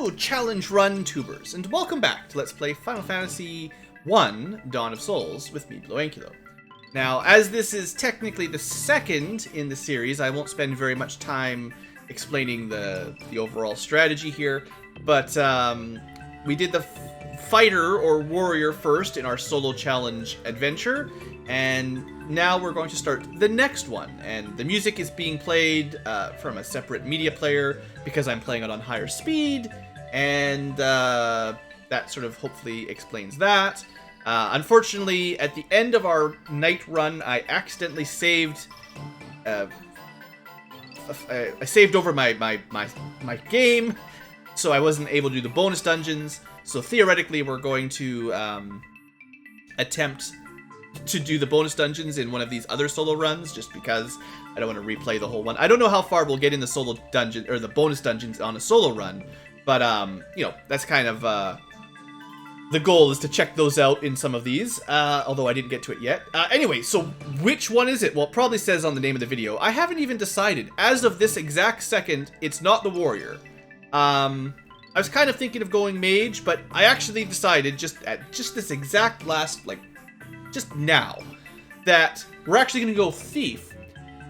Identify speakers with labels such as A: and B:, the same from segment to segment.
A: Hello, Challenge Run tubers, and welcome back to Let's Play Final Fantasy 1 Dawn of Souls with me, BlueAnkylo. Now, as this is technically the second in the series, I won't spend very much time explaining the overall strategy here, but we did the fighter or warrior first in our solo challenge adventure, and now we're going to start the next one, and the music is being played from a separate media player because I'm playing it on higher speed, and that sort of hopefully explains that. Unfortunately, at the end of our night run, I accidentally saved I saved over my game, so I wasn't able to do the bonus dungeons. So theoretically, we're going to attempt to do the bonus dungeons in one of these other solo runs, just because I don't want to replay the whole one. I don't know how far we'll get in the solo dungeon or the bonus dungeons on a solo run, but you know, that's kind of the goal, is to check those out in some of these, although I didn't get to it yet. Anyway, so which one is it? Well, it probably says on the name of the video. I haven't even decided. As of this exact second, it's not the warrior. I was kind of thinking of going mage, but I actually decided just at this exact last, just now, that we're actually going to go thief,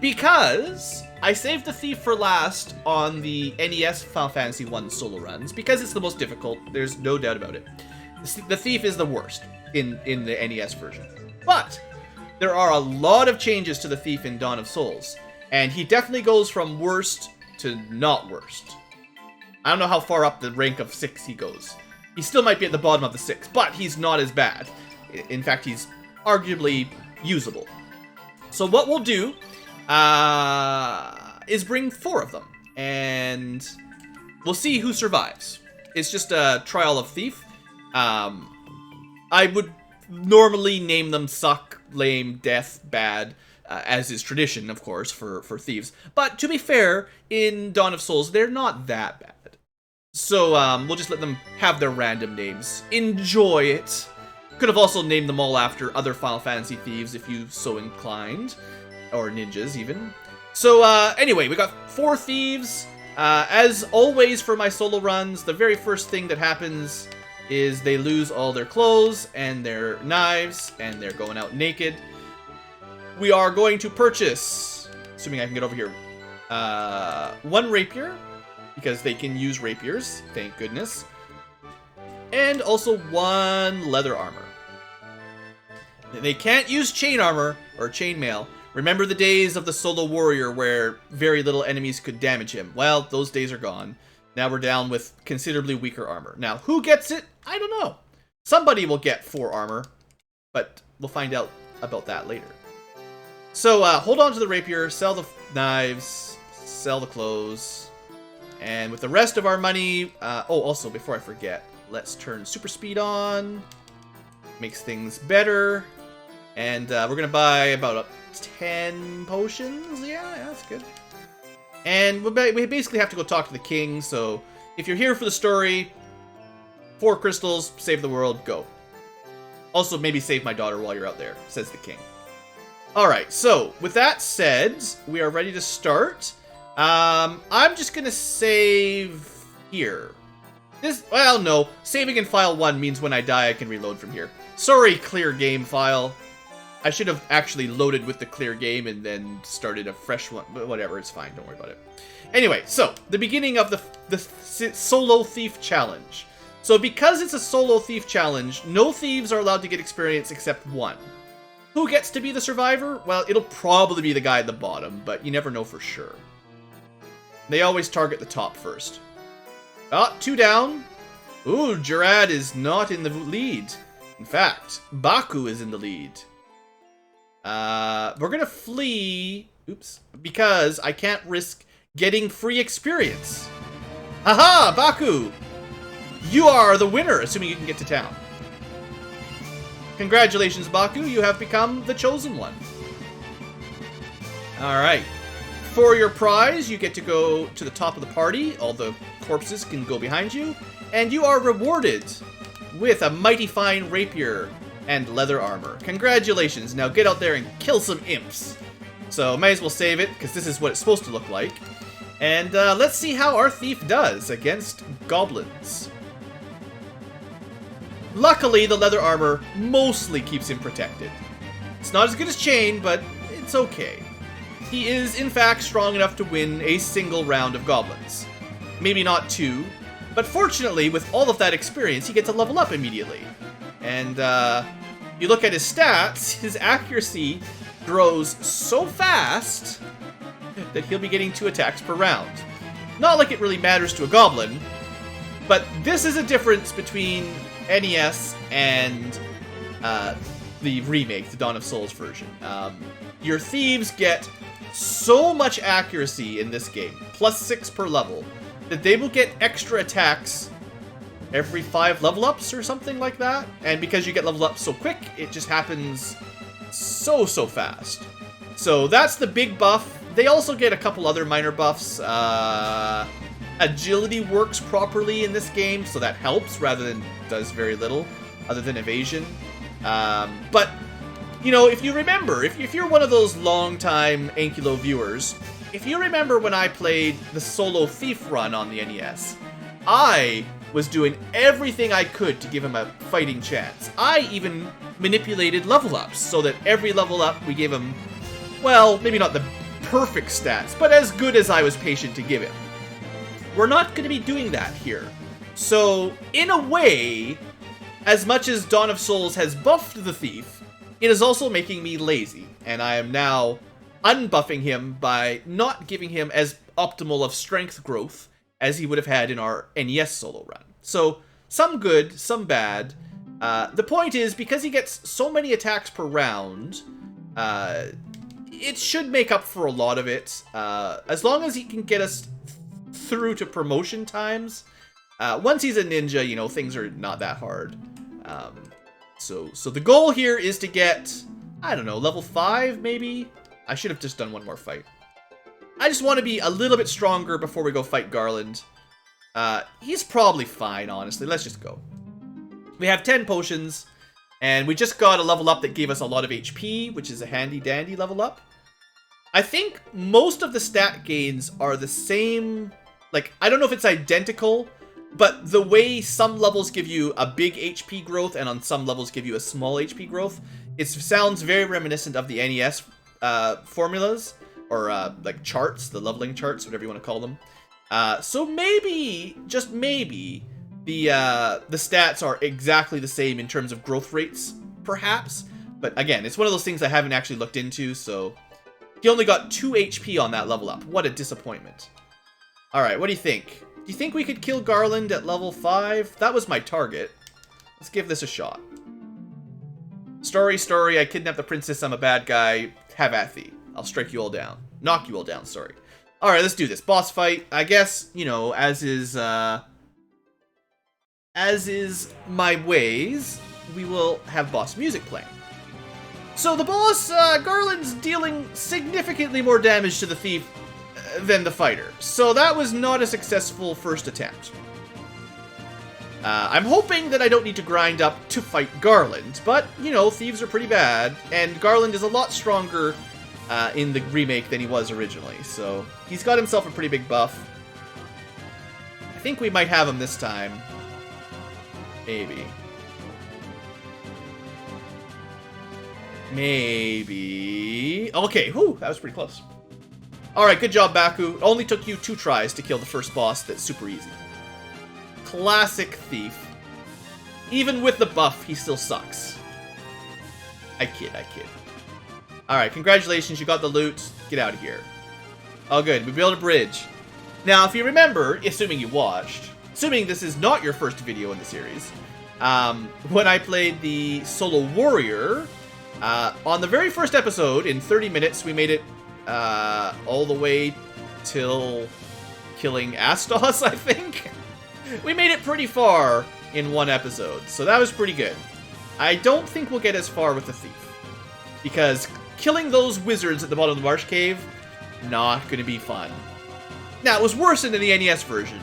A: because I saved the thief for last on the NES Final Fantasy 1 solo runs, because it's the most difficult. There's no doubt about it. The thief is the worst in the NES version, but there are a lot of changes to the thief in Dawn of Souls, and he definitely goes from worst to not worst. I don't know how far up the rank of 6 he goes. He still might be at the bottom of the 6, but he's not as bad. In fact, he's arguably usable. So what we'll do is bring 4 of them, and we'll see who survives. It's just a trial of thief. I would normally name them suck, lame, death, bad, as is tradition, of course, for thieves. But to be fair, in Dawn of Souls, they're not that bad. So we'll just let them have their random names. Enjoy it. Could have also named them all after other Final Fantasy thieves if you so inclined. Or ninjas, even. So anyway, we got 4 thieves. As always for my solo runs, the very first thing that happens is they lose all their clothes and their knives, and they're going out naked. We are going to purchase, assuming I can get over here, 1 rapier, because they can use rapiers, thank goodness, and also 1 leather armor. They can't use chain armor or chainmail. Remember the days of the solo warrior where very little enemies could damage him? Well, those days are gone. Now we're down with considerably weaker armor. Now, who gets it? I don't know. Somebody will get 4 armor, but we'll find out about that later. So, hold on to the rapier, sell the knives, sell the clothes, and with the rest of our money... oh, also, before I forget, let's turn super speed on. Makes things better. And we're going to buy about 10 potions. Yeah, that's good. And we basically have to go talk to the king, so if you're here for the story, 4 crystals, save the world, go. Also, maybe save my daughter while you're out there, says the king. Alright, so, with that said, we are ready to start. I'm just gonna save here. Well, no, saving in file 1 means when I die I can reload from here. Sorry, clear game file. I should have actually loaded with the clear game and then started a fresh one, but whatever, it's fine, don't worry about it. Anyway, so, the beginning of the solo thief challenge. So because it's a solo thief challenge, no thieves are allowed to get experience except 1. Who gets to be the survivor? Well, it'll probably be the guy at the bottom, but you never know for sure. They always target the top first. 2 down. Ooh, Gerard is not in the lead. In fact, Baku is in the lead. We're gonna flee, oops, because I can't risk getting free experience. Haha, Baku! You are the winner, assuming you can get to town. Congratulations, Baku, you have become the chosen one. Alright. For your prize, you get to go to the top of the party. All the corpses can go behind you. And you are rewarded with a mighty fine rapier and leather armor. Congratulations. Now get out there and kill some imps. So might as well save it, because this is what it's supposed to look like. And let's see how our thief does against goblins. Luckily, the leather armor mostly keeps him protected. It's not as good as Chain, but it's okay. He is, in fact, strong enough to win a single round of goblins. Maybe not 2, but fortunately, with all of that experience, he gets a level up immediately. And you look at his stats, his accuracy grows so fast that he'll be getting 2 attacks per round. Not like it really matters to a goblin, but this is a difference between NES and the remake, the Dawn of Souls version. Your thieves get so much accuracy in this game, +6 per level, that they will get extra attacks every 5 level ups or something like that. And because you get leveled up so quick, it just happens so fast. So that's the big buff. They also get a couple other minor buffs. Agility works properly in this game, so that helps rather than does very little, other than evasion. But, you know, if you remember, if you're one of those long-time Ankylo viewers, if you remember when I played the solo Thief run on the NES, I was doing everything I could to give him a fighting chance. I even manipulated level ups so that every level up we gave him, well, maybe not the perfect stats, but as good as I was patient to give him. We're not going to be doing that here. So, in a way, as much as Dawn of Souls has buffed the Thief, it is also making me lazy, and I am now unbuffing him by not giving him as optimal of strength growth as he would have had in our NES solo run. So, some good, some bad. The point is, because he gets so many attacks per round, it should make up for a lot of it. As long as he can get us through to promotion times. Once he's a ninja, you know, things are not that hard. So the goal here is to get, I don't know, level 5 maybe? I should have just done one more fight. I just want to be a little bit stronger before we go fight Garland. He's probably fine, honestly. Let's just go. We have 10 potions, and we just got a level up that gave us a lot of HP, which is a handy-dandy level up. I think most of the stat gains are the same. Like, I don't know if it's identical, but the way some levels give you a big HP growth and on some levels give you a small HP growth, it sounds very reminiscent of the NES formulas, or like charts, the leveling charts, whatever you want to call them. So maybe, just maybe, the stats are exactly the same in terms of growth rates, perhaps. But again, it's one of those things I haven't actually looked into, so he only got 2 HP on that level up. What a disappointment. Alright, what do you think? Do you think we could kill Garland at level 5? That was my target. Let's give this a shot. Story, I kidnapped the princess, I'm a bad guy. Have at thee. I'll strike you all down. Knock you all down, sorry. Alright, let's do this. Boss fight. I guess, you know, as is my ways, we will have boss music playing. So the boss, Garland's dealing significantly more damage to the thief than the fighter. So that was not a successful first attempt. I'm hoping that I don't need to grind up to fight Garland, but, you know, thieves are pretty bad, and Garland is a lot stronger in the remake than he was originally, so he's got himself a pretty big buff. I think we might have him this time. Maybe. Maybe. Okay, whew, that was pretty close. Alright, good job, Baku. It only took you 2 tries to kill the first boss. That's super easy. Classic Thief. Even with the buff, he still sucks. I kid. Alright, congratulations, you got the loot. Get out of here. Oh good, we built a bridge. Now, if you remember, assuming you watched, assuming this is not your first video in the series, when I played the Solo Warrior, on the very first episode, in 30 minutes, we made it all the way till killing Astos, I think? We made it pretty far in one episode, so that was pretty good. I don't think we'll get as far with the Thief, because killing those wizards at the bottom of the Marsh Cave, not going to be fun. Now, it was worse than the NES version,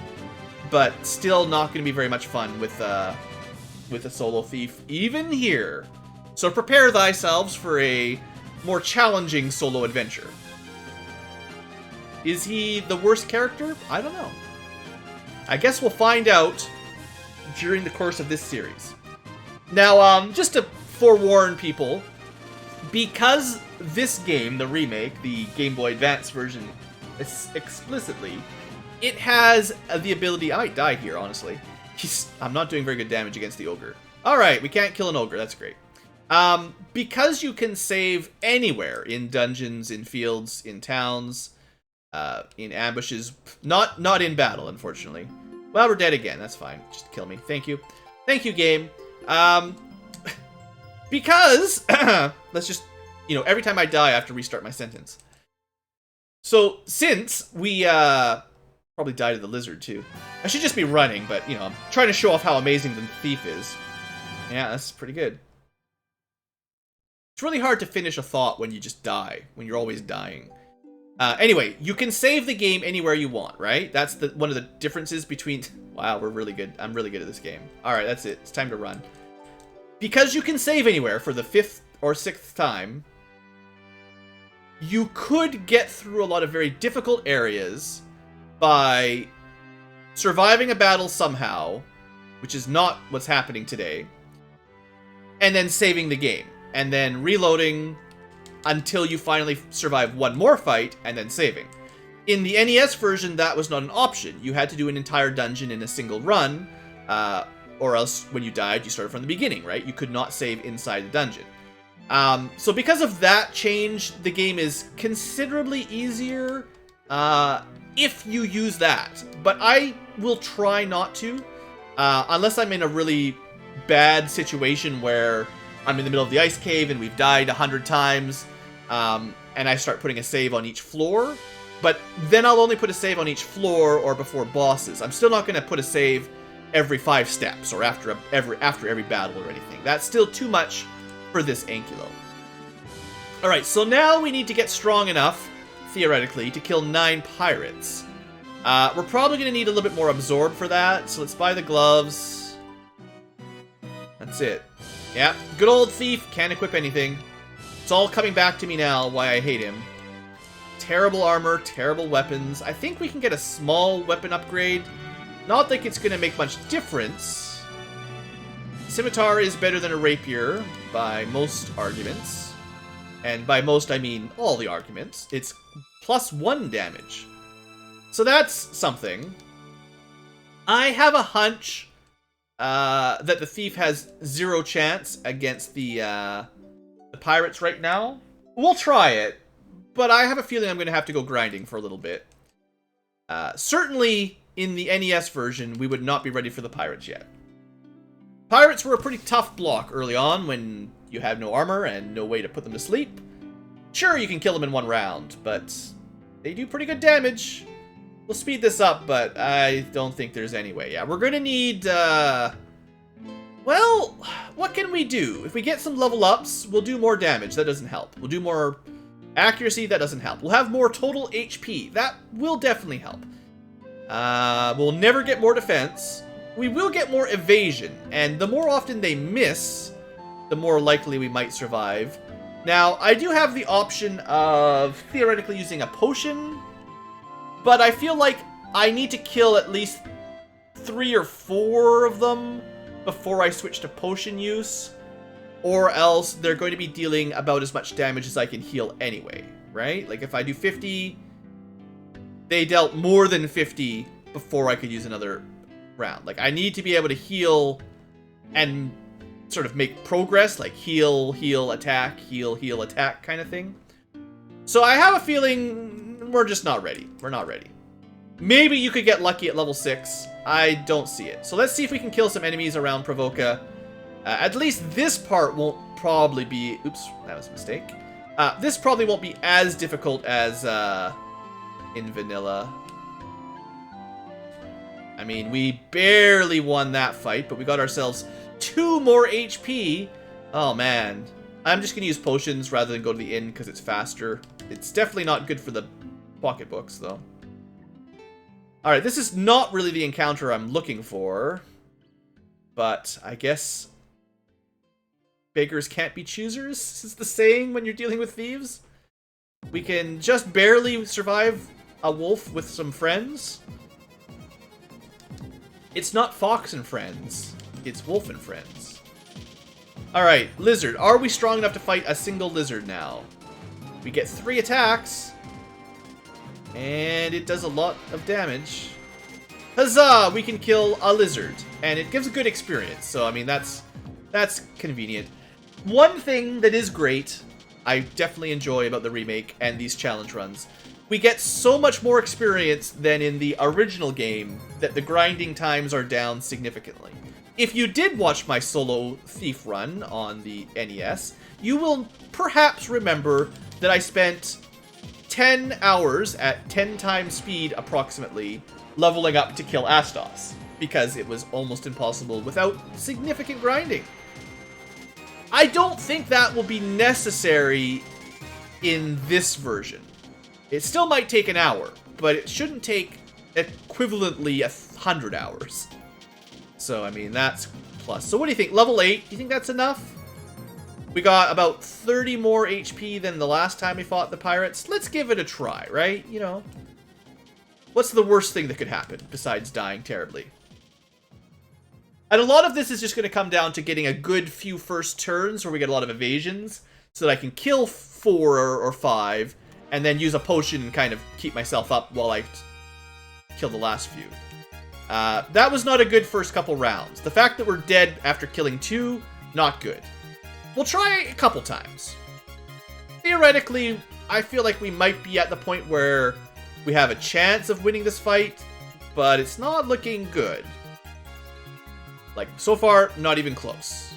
A: but still not going to be very much fun with a solo Thief, even here. So prepare thyself for a more challenging solo adventure. Is he the worst character? I don't know. I guess we'll find out during the course of this series. Now, just to forewarn people, because this game, the remake, the Game Boy Advance version, explicitly, it has the ability... I might die here, honestly. I'm not doing very good damage against the Ogre. Alright, we can't kill an Ogre. That's great. Because you can save anywhere, in dungeons, in fields, in towns, in ambushes, not in battle, unfortunately. Well, we're dead again. That's fine. Just kill me. Thank you. Thank you, game. Because, let's just, every time I die, I have to restart my sentence. So, since we, probably died of the lizard, too. I should just be running, but, I'm trying to show off how amazing the Thief is. Yeah, that's pretty good. It's really hard to finish a thought when you just die, when you're always dying. Anyway, you can save the game anywhere you want, right? That's one of the differences between... Wow, we're really good. I'm really good at this game. Alright, that's it. It's time to run. Because you can save anywhere for the 5th or 6th time, you could get through a lot of very difficult areas by surviving a battle somehow, which is not what's happening today, and then saving the game, and then reloading until you finally survive one more fight, and then saving. In the NES version, that was not an option. You had to do an entire dungeon in a single run, or else when you died, you started from the beginning, right? You could not save inside the dungeon. So because of that change, the game is considerably easier if you use that. But I will try not to, unless I'm in a really bad situation where I'm in the middle of the ice cave and we've died 100 times, and I start putting a save on each floor. But then I'll only put a save on each floor or before bosses. I'm still not going to put a save every 5 steps or after every battle or anything. That's still too much for this Ankylo. Alright, so now we need to get strong enough, theoretically, to kill 9 pirates. We're probably going to need a little bit more absorb for that, so let's buy the gloves. That's it. Yeah, good old Thief, can't equip anything. It's all coming back to me now, why I hate him. Terrible armor, terrible weapons. I think we can get a small weapon upgrade. Not think it's going to make much difference. Scimitar is better than a rapier by most arguments. And by most, I mean all the arguments. It's +1 damage. So that's something. I have a hunch that the Thief has 0 chance against the pirates right now. We'll try it. But I have a feeling I'm going to have to go grinding for a little bit. Certainly, in the NES version, we would not be ready for the pirates yet. Pirates were a pretty tough block early on when you had no armor and no way to put them to sleep. Sure, you can kill them in 1 round, but they do pretty good damage. We'll speed this up, but I don't think there's any way. Yeah, we're going to need... Well, what can we do? If we get some level ups, we'll do more damage. That doesn't help. We'll do more... accuracy, that doesn't help. We'll have more total HP. That will definitely help. We'll never get more defense. We will get more evasion. And the more often they miss, the more likely we might survive. Now, I do have the option of theoretically using a potion. But I feel like I need to kill at least 3 or 4 of them before I switch to potion use. Or else they're going to be dealing about as much damage as I can heal anyway, right? Like if I do 50, they dealt more than 50 before I could use another round. Like I need to be able to heal and sort of make progress, like heal, heal, attack, heal, heal, attack kind of thing. So I have a feeling we're just not ready. We're not ready. Maybe you could get lucky at level 6. I don't see it. So let's see if we can kill some enemies around Provoca. At least this part won't probably be... Oops, that was a mistake. This probably won't be as difficult as in vanilla. I mean, we barely won that fight, but we got ourselves 2 more HP. Oh, man. I'm just going to use potions rather than go to the inn because it's faster. It's definitely not good for the pocketbooks, though. Alright, this is not really the encounter I'm looking for. But I guess... beggars can't be choosers, is the saying when you're dealing with thieves. We can just barely survive a wolf with some friends. It's not fox and friends. It's wolf and friends. Alright, lizard. Are we strong enough to fight a single lizard now? We get 3 attacks. And it does a lot of damage. Huzzah! We can kill a lizard. And it gives a good experience. So, I mean, that's convenient. One thing that is great, I definitely enjoy about the remake and these challenge runs, we get so much more experience than in the original game that the grinding times are down significantly. If you did watch my solo Thief run on the NES, you will perhaps remember that I spent 10 hours at 10 times speed approximately leveling up to kill Astos, because it was almost impossible without significant grinding. I don't think that will be necessary in this version. It still might take an hour, but it shouldn't take equivalently 100 hours. So, I mean, that's plus. So what do you think? Level 8, do you think that's enough? We got about 30 more HP than the last time we fought the pirates. Let's give it a try, right? You know, what's the worst thing that could happen besides dying terribly? And a lot of this is just going to come down to getting a good few first turns where we get a lot of evasions so that I can kill 4 or 5 and then use a potion and kind of keep myself up while I kill the last few. That was not a good first couple rounds. The fact that we're dead after killing 2, not good. We'll try a couple times. Theoretically, I feel like we might be at the point where we have a chance of winning this fight, but it's not looking good. Like, so far, not even close.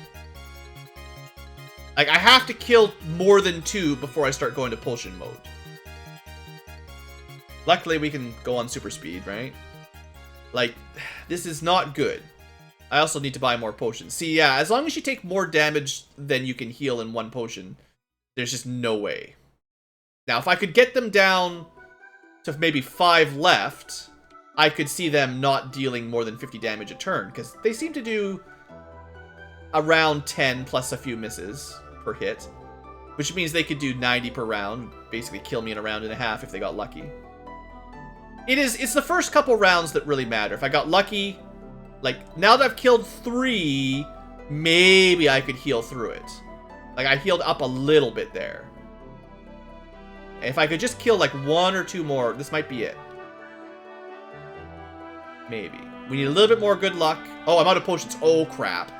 A: Like, I have to kill more than 2 before I start going to potion mode. Luckily, we can go on super speed, right? Like, this is not good. I also need to buy more potions. See, yeah, as long as you take more damage than you can heal in 1 potion, there's just no way. Now, if I could get them down to maybe 5 left, I could see them not dealing more than 50 damage a turn, because they seem to do around 10 plus a few misses per hit, which means they could do 90 per round, basically kill me in a round and a half if they got lucky. It's the first couple rounds that really matter. If I got lucky, like, now that I've killed 3, maybe I could heal through it. Like, I healed up a little bit there. And if I could just kill, like, 1 or 2 more, this might be it. Maybe. We need a little bit more good luck. Oh, I'm out of potions. Oh, crap.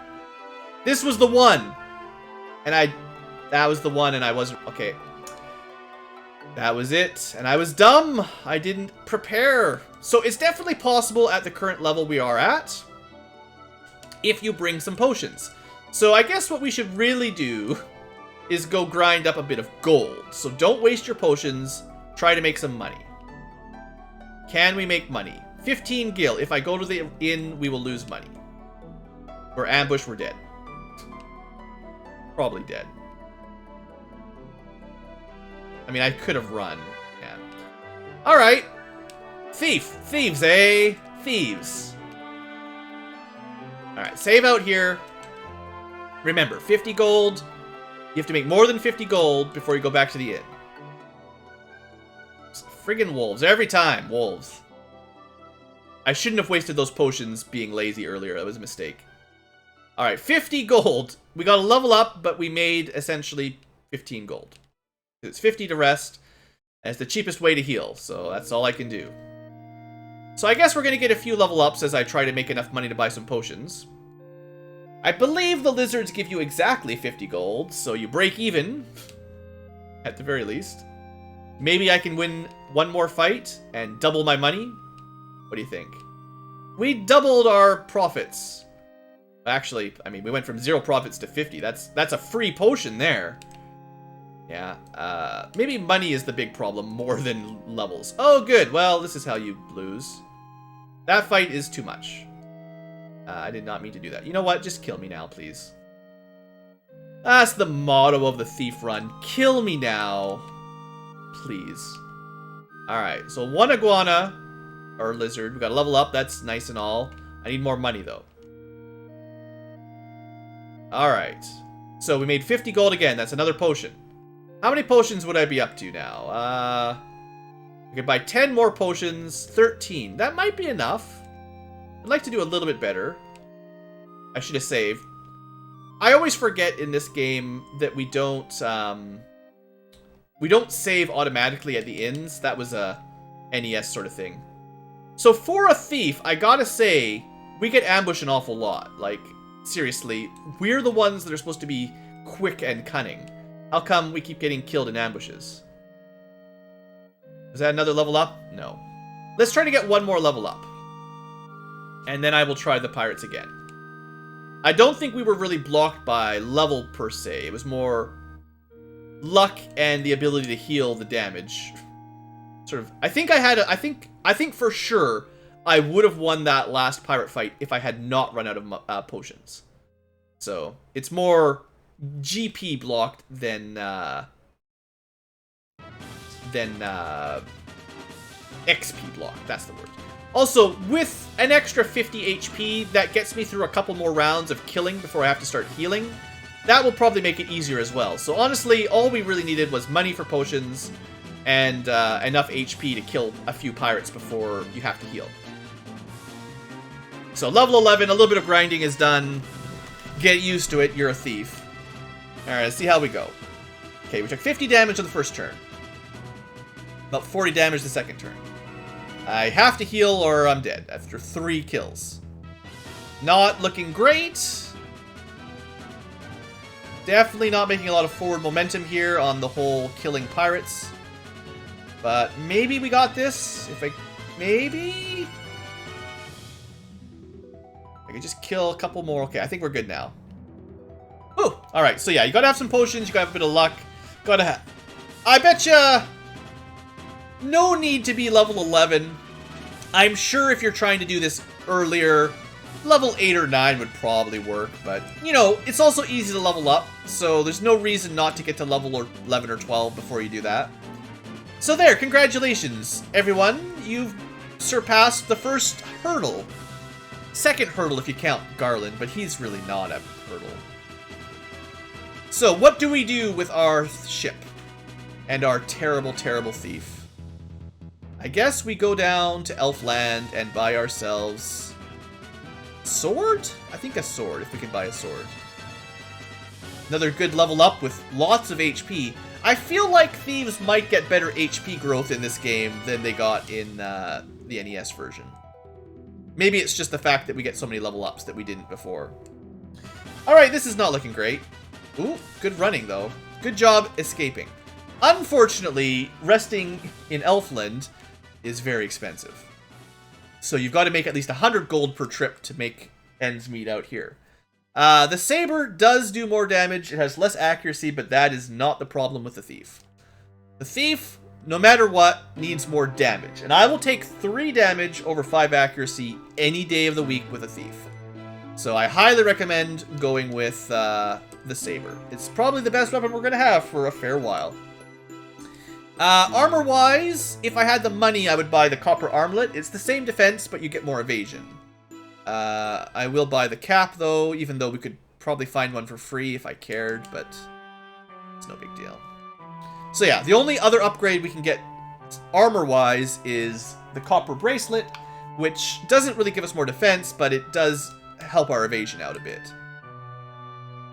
A: This was the one! And that was the one, and I wasn't... Okay. That was it. And I was dumb. I didn't prepare. So it's definitely possible at the current level we are at, if you bring some potions. So I guess what we should really do is go grind up a bit of gold. So don't waste your potions. Try to make some money. Can we make money? 15 gil. If I go to the inn, we will lose money. We're ambushed, we're dead. Probably dead. I mean, I could have run. Yeah. Alright. Thief. Thieves, eh? Thieves. Alright, save out here. Remember, 50 gold. You have to make more than 50 gold before you go back to the inn. Friggin' wolves. Every time, wolves. I shouldn't have wasted those potions being lazy earlier. That was a mistake. Alright, 50 gold. We got to level up, but we made essentially 15 gold. It's 50 to rest, and it's the cheapest way to heal, so that's all I can do. So I guess we're going to get a few level ups as I try to make enough money to buy some potions. I believe the lizards give you exactly 50 gold, so you break even, at the very least. Maybe I can win one more fight and double my money? What do you think? We doubled our profits. Actually, I mean, we went from 0 profits to 50. That's a free potion there. Yeah, maybe money is the big problem more than levels. Oh, good. Well, this is how you lose. That fight is too much. I did not mean to do that. You know what? Just kill me now, please. That's the motto of the Thief run. Kill me now. Please. Alright, so 1 iguana, or lizard. We gotta level up. That's nice and all. I need more money, though. Alright. So we made 50 gold again. That's another potion. How many potions would I be up to now? We can buy 10 more potions, 13. That might be enough. I'd like to do a little bit better. I should have saved. I always forget in this game that we don't save automatically at the inns. That was a NES sort of thing. So for a thief, I gotta say, we get ambushed an awful lot. Like, seriously, we're the ones that are supposed to be quick and cunning. How come we keep getting killed in ambushes? Is that another level up? No. Let's try to get one more level up. And then I will try the pirates again. I don't think we were really blocked by level per se. It was more luck and the ability to heal the damage. Sort of. I think for sure I would have won that last pirate fight if I had not run out of potions. So it's more GP blocked than XP blocked. That's the word. Also, with an extra 50 HP, that gets me through a couple more rounds of killing before I have to start healing. That will probably make it easier as well. So honestly, all we really needed was money for potions and enough HP to kill a few pirates before you have to heal. So level 11, a little bit of grinding is done. Get used to it, you're a thief. Alright, let's see how we go. Okay, we took 50 damage on the first turn. About 40 damage the second turn. I have to heal or I'm dead after 3 kills. Not looking great. Definitely not making a lot of forward momentum here on the whole killing pirates. But maybe we got this. Maybe? I can just kill a couple more. Okay, I think we're good now. Ooh, alright, so yeah, you gotta have some potions, you gotta have a bit of luck. Gotta have... I betcha... No need to be level 11. I'm sure if you're trying to do this earlier, level 8 or 9 would probably work. But, you know, it's also easy to level up. So there's no reason not to get to level 11 or 12 before you do that. So there, congratulations, everyone. You've surpassed the first hurdle. Second hurdle if you count Garland, but he's really not a hurdle. So what do we do with our ship and our terrible, terrible thief? I guess we go down to Elfland and buy ourselves sword? I think a sword, if we can buy a sword. Another good level up with lots of HP. I feel like thieves might get better HP growth in this game than they got in the NES version. Maybe it's just the fact that we get so many level ups that we didn't before. Alright, this is not looking great. Ooh, good running though. Good job escaping. Unfortunately, resting in Elfland is very expensive. So you've got to make at least 100 gold per trip to make ends meet out here. The saber does do more damage. It has less accuracy, but that is not the problem with the thief. The thief, no matter what, needs more damage. And I will take 3 damage over 5 accuracy any day of the week with a thief. So I highly recommend going with the saber. It's probably the best weapon we're going to have for a fair while. Armor-wise, if I had the money, I would buy the copper armlet. It's the same defense, but you get more evasion. I will buy the cap, though, even though we could probably find one for free if I cared, but it's no big deal. So yeah, the only other upgrade we can get armor-wise is the copper bracelet, which doesn't really give us more defense, but it does help our evasion out a bit.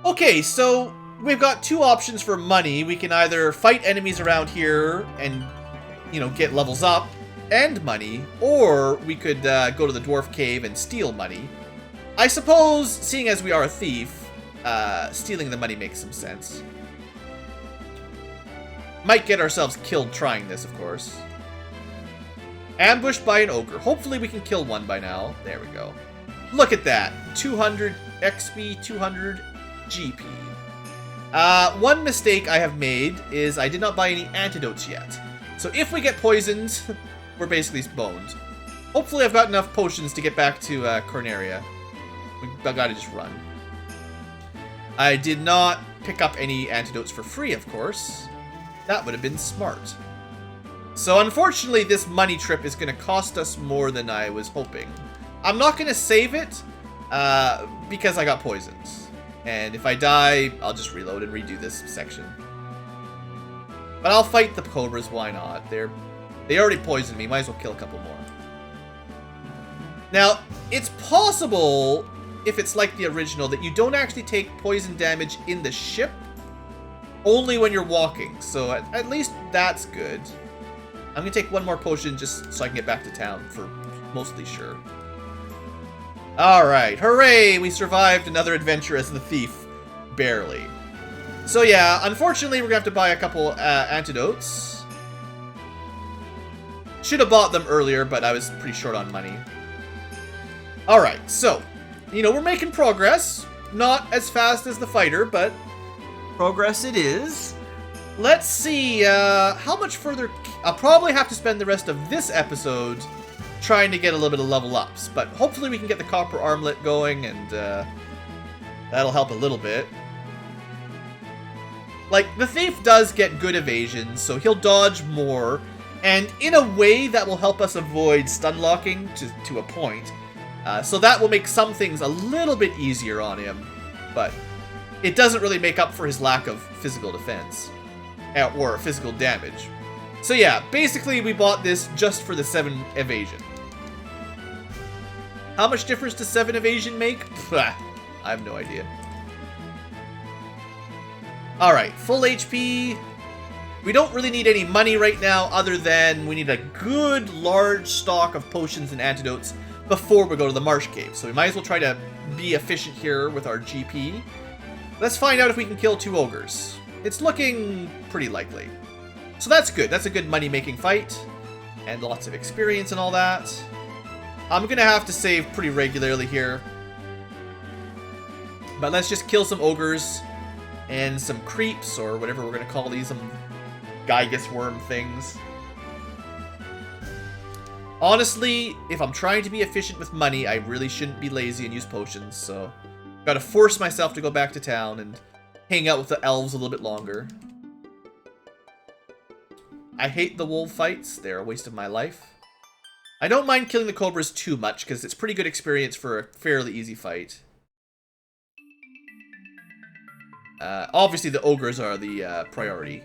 A: Okay, so we've got 2 options for money. We can either fight enemies around here and, you know, get levels up and money, or we could go to the dwarf cave and steal money. I suppose, seeing as we are a thief, stealing the money makes some sense. Might get ourselves killed trying this, of course. Ambushed by an ogre. Hopefully we can kill one by now. There we go. Look at that. 200 XP, 200 GP. One mistake I have made is I did not buy any antidotes yet. So if we get poisoned, we're basically boned. Hopefully I've got enough potions to get back to Corneria. We gotta just run. I did not pick up any antidotes for free, of course. That would have been smart. So unfortunately, this money trip is going to cost us more than I was hoping. I'm not going to save it because I got poisoned. And if I die, I'll just reload and redo this section. But I'll fight the cobras, why not? They They already poisoned me. Might as well kill a couple more. Now, it's possible, if it's like the original, that you don't actually take poison damage in the ship. Only when you're walking. So at least that's good. I'm going to take one more potion just so I can get back to town for mostly sure. Alright. Hooray! We survived another adventure as the thief. Barely. So yeah, unfortunately we're going to have to buy a couple antidotes. Should have bought them earlier, but I was pretty short on money. Alright, so, you know, we're making progress. Not as fast as the fighter, but progress it is. Let's see, how much further... I'll probably have to spend the rest of this episode trying to get a little bit of level ups, but hopefully we can get the copper armlet going, and that'll help a little bit. Like, the thief does get good evasion, so he'll dodge more, and in a way that will help us avoid stun locking to a point. So that will make some things a little bit easier on him, but it doesn't really make up for his lack of physical defense, or physical damage. So yeah, basically we bought this just for the 7 evasion. How much difference does 7 evasion make? I have no idea. Alright, full HP. We don't really need any money right now, other than we need a good large stock of potions and antidotes before we go to the Marsh Cave. So we might as well try to be efficient here with our GP. Let's find out if we can kill 2 ogres. It's looking pretty likely. So that's good. That's a good money-making fight. And lots of experience and all that. I'm going to have to save pretty regularly here. But let's just kill some ogres and some creeps, or whatever we're going to call these, some Gigas worm things. Honestly, if I'm trying to be efficient with money, I really shouldn't be lazy and use potions, so gotta force myself to go back to town and hang out with the elves a little bit longer. I hate the wolf fights. They're a waste of my life. I don't mind killing the cobras too much, because it's pretty good experience for a fairly easy fight. Obviously, the ogres are the priority.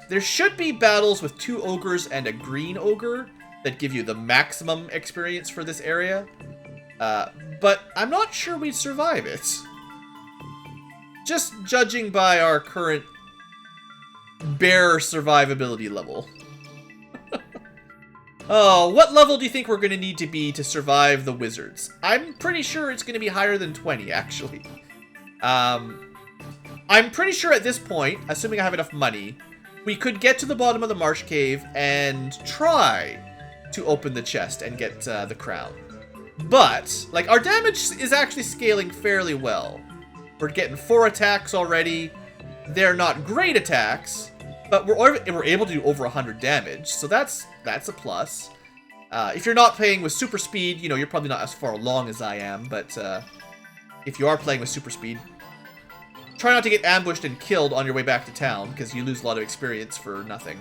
A: There should be battles with 2 ogres and a green ogre that give you the maximum experience for this area. But I'm not sure we'd survive it. Just judging by our current bear survivability level. Oh, what level do you think we're going to need to be to survive the wizards? I'm pretty sure it's going to be higher than 20, actually. I'm pretty sure at this point, assuming I have enough money, we could get to the bottom of the Marsh Cave and try to open the chest and get the crown. But, like, our damage is actually scaling fairly well. We're getting 4 attacks already. They're not great attacks, but we're able to do over 100 damage, so that's a plus. If you're not playing with super speed, you know, you're probably not as far along as I am, but if you are playing with super speed, try not to get ambushed and killed on your way back to town, because you lose a lot of experience for nothing.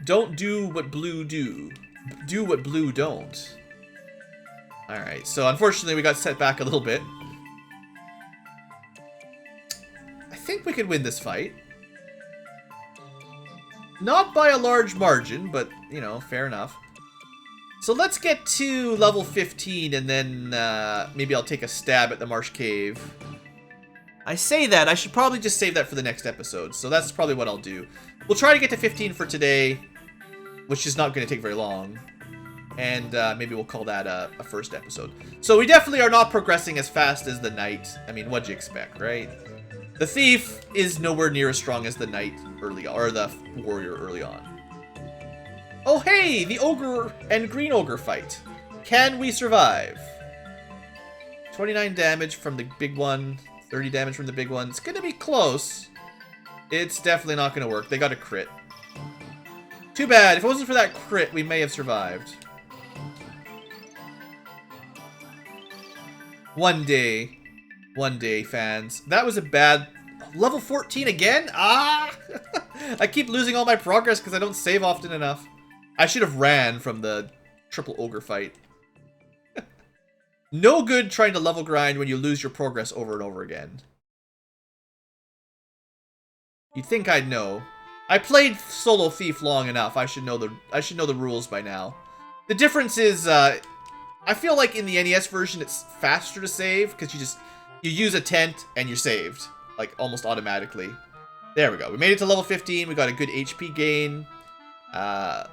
A: Don't do what blue do. Do what blue don't. Alright, so unfortunately we got set back a little bit. I think we could win this fight. Not by a large margin, but, you know, fair enough. So let's get to level 15, and then maybe I'll take a stab at the Marsh Cave. I say that, I should probably just save that for the next episode, so that's probably what I'll do. We'll try to get to 15 for today, which is not going to take very long. And maybe we'll call that a first episode. So we definitely are not progressing as fast as the knight. I mean, what'd you expect, right? The thief is nowhere near as strong as the knight early on, or the warrior early on. Oh hey, the ogre and green ogre fight. Can we survive? 29 damage from the big one, 30 damage from the big one. It's gonna be close. It's definitely not gonna work. They got a crit. Too bad. If it wasn't for that crit, we may have survived. One day, fans. That was a bad... Level 14 again? Ah! I keep losing all my progress because I don't save often enough. I should have ran from the triple ogre fight. No good trying to level grind when you lose your progress over and over again. You'd think I'd know. I played Solo Thief long enough. I should know the rules by now. The difference is, I feel like in the NES version it's faster to save because you use a tent and you're saved like almost automatically. There we go. We made it to level 15. We got a good HP gain.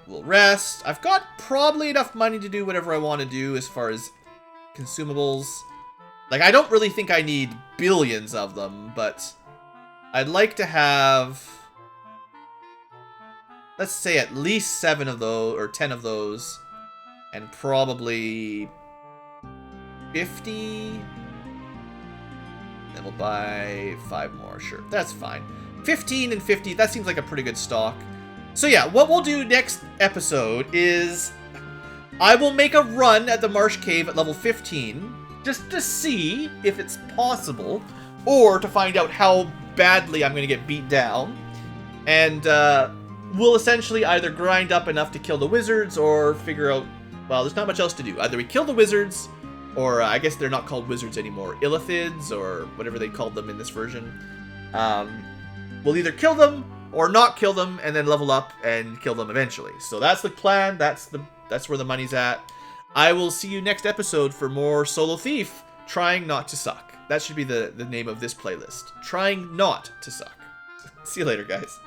A: We'll rest. I've got probably enough money to do whatever I want to do as far as consumables. Like, I don't really think I need billions of them, but I'd like to have, let's say, at least 7 of those, or 10 of those, and probably 50. Then we'll buy 5 more. Sure, that's fine. 15 and 50, that seems like a pretty good stock. So yeah, what we'll do next episode is I will make a run at the Marsh Cave at level 15, just to see if it's possible, or to find out how badly I'm going to get beat down. And we'll essentially either grind up enough to kill the wizards, or figure out, well, there's not much else to do. Either we kill the wizards, or I guess they're not called wizards anymore, illithids, or whatever they called them in this version. We'll either kill them, or not kill them, and then level up and kill them eventually. So that's the plan, that's where the money's at. I will see you next episode for more Solo Thief, Trying Not to Suck. That should be the name of this playlist. Trying Not to Suck. See you later, guys.